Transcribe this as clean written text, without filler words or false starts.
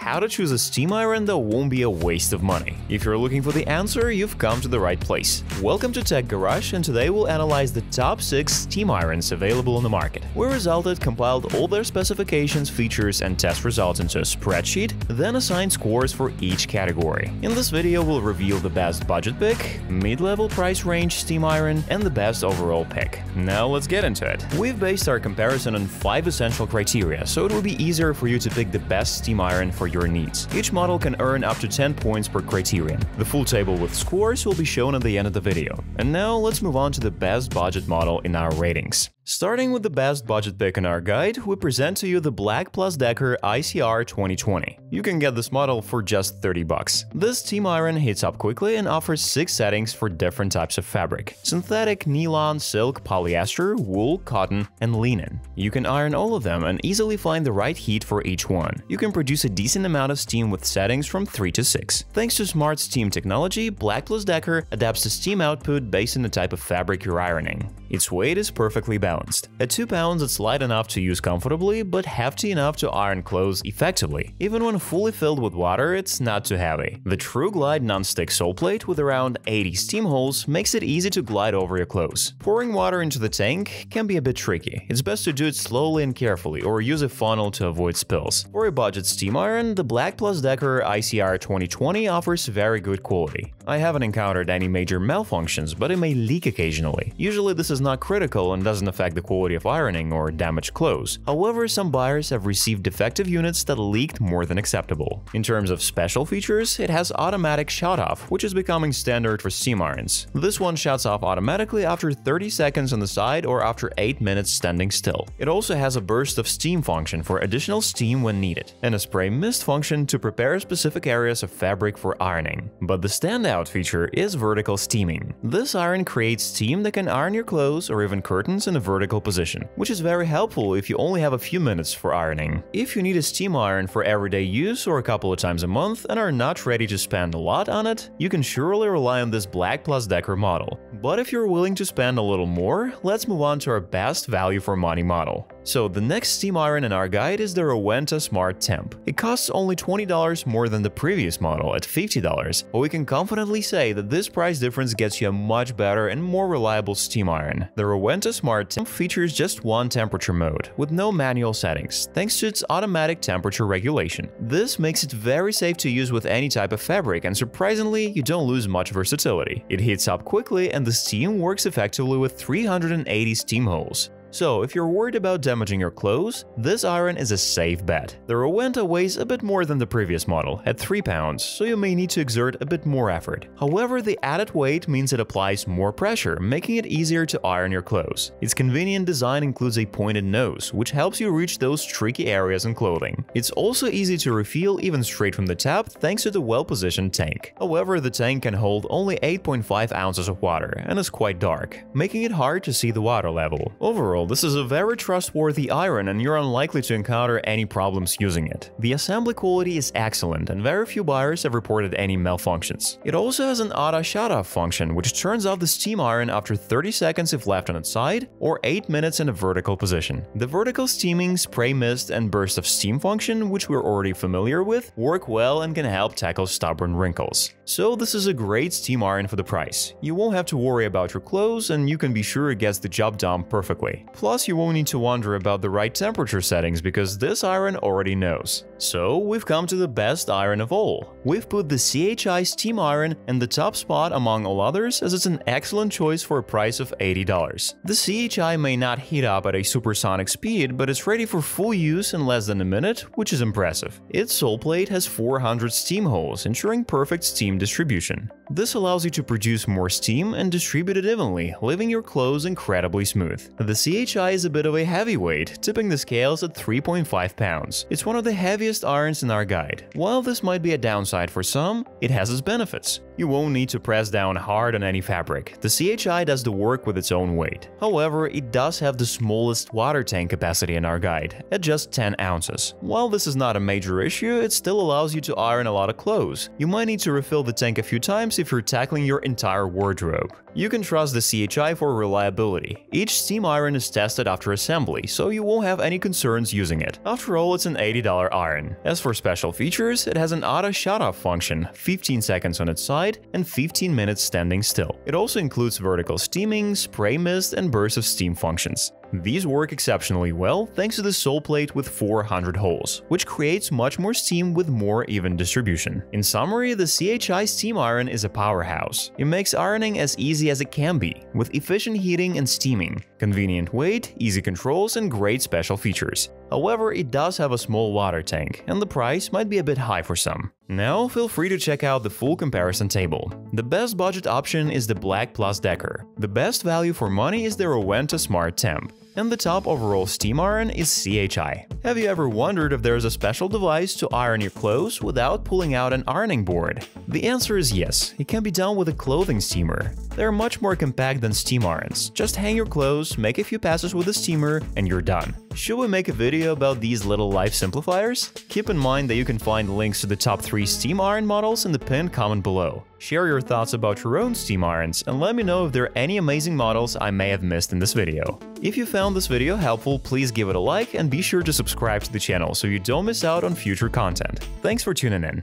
How to choose a steam iron that won't be a waste of money? If you're looking for the answer, you've come to the right place. Welcome to Tech Garage, and today we'll analyze the top 6 steam irons available on the market. We compiled all their specifications, features, and test results into a spreadsheet, then assigned scores for each category. In this video, we'll reveal the best budget pick, mid-level price range steam iron, and the best overall pick. Now let's get into it. We've based our comparison on 5 essential criteria, so it will be easier for you to pick the best steam iron for your needs. Each model can earn up to 10 points per criterion. The full table with scores will be shown at the end of the video. And now let's move on to the best budget model in our ratings. Starting with the best budget pick in our guide, we present to you the black+decker ICR 2020. You can get this model for just 30 bucks. This steam iron heats up quickly and offers 6 settings for different types of fabric: synthetic, nylon, silk, polyester, wool, cotton, and linen. You can iron all of them and easily find the right heat for each one. You can produce a decent amount of steam with settings from 3 to 6. Thanks to smart steam technology, black+decker adapts the steam output based on the type of fabric you're ironing. Its weight is perfectly balanced. At 2 pounds, it's light enough to use comfortably, but hefty enough to iron clothes effectively. Even when fully filled with water, it's not too heavy. The True Glide non-stick sole plate with around 80 steam holes makes it easy to glide over your clothes. Pouring water into the tank can be a bit tricky. It's best to do it slowly and carefully, or use a funnel to avoid spills. For a budget steam iron, the black+decker ICR 2020 offers very good quality. I haven't encountered any major malfunctions, but it may leak occasionally. Usually this is not critical and doesn't affect the quality of ironing or damaged clothes. However, some buyers have received defective units that leaked more than acceptable. In terms of special features, it has automatic shut-off, which is becoming standard for steam irons. This one shuts off automatically after 30 seconds on the side or after 8 minutes standing still. It also has a burst of steam function for additional steam when needed, and a spray mist function to prepare specific areas of fabric for ironing. But the standout feature is vertical steaming. This iron creates steam that can iron your clothes or even curtains in a vertical position, which is very helpful if you only have a few minutes for ironing. If you need a steam iron for everyday use or a couple of times a month and are not ready to spend a lot on it, you can surely rely on this black+decker model. But if you're willing to spend a little more, let's move on to our best value for money model. So the next steam iron in our guide is the Rowenta Smart Temp. It costs only $20 more than the previous model at $50, but we can confidently say that this price difference gets you a much better and more reliable steam iron. The Rowenta Smart Temp features just one temperature mode, with no manual settings, thanks to its automatic temperature regulation. This makes it very safe to use with any type of fabric, and surprisingly, you don't lose much versatility. It heats up quickly and the steam works effectively with 380 steam holes. So, if you're worried about damaging your clothes, this iron is a safe bet. The Rowenta weighs a bit more than the previous model, at 3 pounds, so you may need to exert a bit more effort. However, the added weight means it applies more pressure, making it easier to iron your clothes. Its convenient design includes a pointed nose, which helps you reach those tricky areas in clothing. It's also easy to refill even straight from the tap thanks to the well-positioned tank. However, the tank can hold only 8.5 ounces of water and is quite dark, making it hard to see the water level. Overall, this is a very trustworthy iron and you're unlikely to encounter any problems using it. The assembly quality is excellent and very few buyers have reported any malfunctions. It also has an auto shut-off function, which turns off the steam iron after 30 seconds if left on its side or 8 minutes in a vertical position. The vertical steaming, spray mist, and burst of steam function, which we're already familiar with, work well and can help tackle stubborn wrinkles. So this is a great steam iron for the price. You won't have to worry about your clothes and you can be sure it gets the job done perfectly. Plus, you won't need to wonder about the right temperature settings because this iron already knows. So, we've come to the best iron of all. We've put the CHI steam iron in the top spot among all others as it's an excellent choice for a price of $80. The CHI may not heat up at a supersonic speed, but it's ready for full use in less than a minute, which is impressive. Its sole plate has 400 steam holes, ensuring perfect steam distribution. This allows you to produce more steam and distribute it evenly, leaving your clothes incredibly smooth. The CHI is a bit of a heavyweight, tipping the scales at 3.5 pounds. It's one of the heaviest irons in our guide. While this might be a downside for some, it has its benefits. You won't need to press down hard on any fabric. The CHI does the work with its own weight. However, it does have the smallest water tank capacity in our guide, at just 10 ounces. While this is not a major issue, it still allows you to iron a lot of clothes. You might need to refill the tank a few times if you're tackling your entire wardrobe. You can trust the CHI for reliability. Each steam iron is tested after assembly, so you won't have any concerns using it. After all, it's an $80 iron. As for special features, it has an auto shut-off function, 15 seconds on its side, and 15 minutes standing still. It also includes vertical steaming, spray mist, and burst of steam functions. These work exceptionally well thanks to the sole plate with 400 holes, which creates much more steam with more even distribution. In summary, the CHI steam iron is a powerhouse. It makes ironing as easy as it can be, with efficient heating and steaming, convenient weight, easy controls, and great special features. However, it does have a small water tank, and the price might be a bit high for some. Now, feel free to check out the full comparison table. The best budget option is the black+decker. The best value for money is the Rowenta Smart Temp. And the top overall steam iron is CHI. Have you ever wondered if there's a special device to iron your clothes without pulling out an ironing board? The answer is yes, it can be done with a clothing steamer. They're much more compact than steam irons. Just hang your clothes, make a few passes with the steamer, and you're done. Should we make a video about these little life simplifiers? Keep in mind that you can find links to the top 3 steam iron models in the pinned comment below. Share your thoughts about your own steam irons and let me know if there are any amazing models I may have missed in this video. If you found this video helpful, please give it a like and be sure to subscribe to the channel so you don't miss out on future content. Thanks for tuning in.